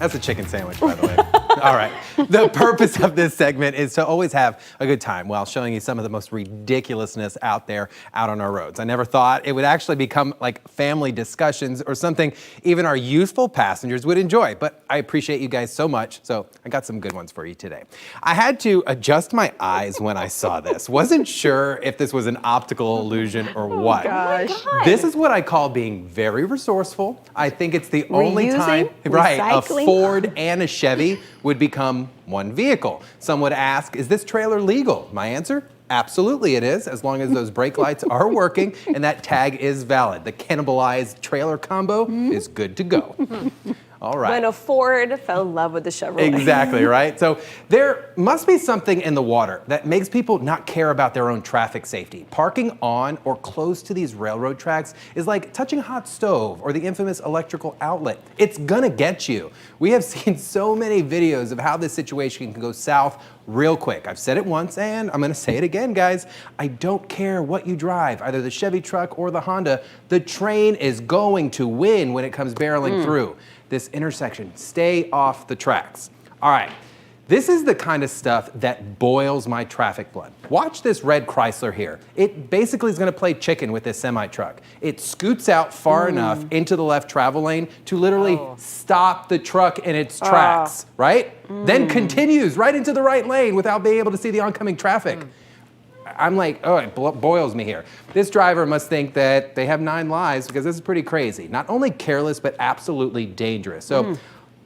That's a chicken sandwich, by the way. All right. The purpose of this segment is to always have a good time while showing you some of the most ridiculousness out there, out on our roads. I never thought it would actually become like family discussions or something even our youthful passengers would enjoy, but I appreciate you guys so much, so I got some good ones for you today. I had to adjust my eyes when I saw this. Wasn't sure if this was an optical illusion or what. Gosh. This is what I call being very resourceful. I think it's the only time, right, a Recycling? Ford and a Chevy would become one vehicle. Some would ask, is this trailer legal? My answer, absolutely it is, as long as those brake lights are working and that tag is valid. The cannibalized trailer combo is good to go. All right. When a Ford fell in love with the Chevrolet. Exactly, right? So there must be something in the water that makes people not care about their own traffic safety. Parking on or close to these railroad tracks is like touching a hot stove or the infamous electrical outlet. It's gonna get you. We have seen so many videos of how this situation can go south real quick. I've said it once and I'm gonna say it again, guys. I don't care what you drive, either the Chevy truck or the Honda, the train is going to win when it comes barreling through this intersection. Stay off the tracks. All right, this is the kind of stuff that boils my traffic blood. Watch this red Chrysler here. It basically is gonna play chicken with this semi truck. It scoots out far enough into the left travel lane to literally stop the truck in its tracks, right? Then continues right into the right lane without being able to see the oncoming traffic. I'm like, oh, it boils me here. This driver must think that they have 9 lives because this is pretty crazy. Not only careless, but absolutely dangerous. So,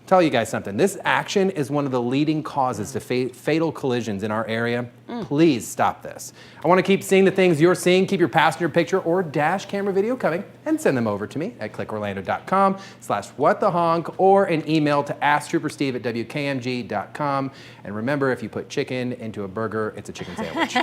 tell you guys something. This action is one of the leading causes to fatal collisions in our area. Please stop this. I want to keep seeing the things you're seeing. Keep your passenger picture or dash camera video coming and send them over to me at clickorlando.com/whatthehonk or an email to asktroopersteve@wkmg.com. And remember, if you put chicken into a burger, it's a chicken sandwich.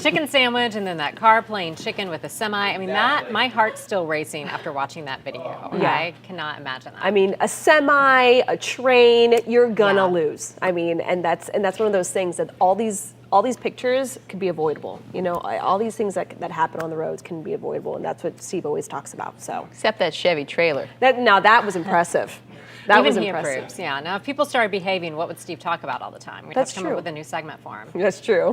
Chicken sandwich and then that car playing chicken with a semi. I mean, my heart's still racing after watching that video. Yeah. I cannot imagine that. I mean, a semi, a train, you're gonna lose. I mean, and that's one of those things that all these pictures could be avoidable. You know, all these things that happen on the roads can be avoidable, and that's what Steve always talks about. So, Except that Chevy trailer. that was impressive. That Even was he impressive. approves, yeah. Now, if people started behaving, what would Steve talk about all the time? We'd have That's to come up true. with a new segment for him. That's true.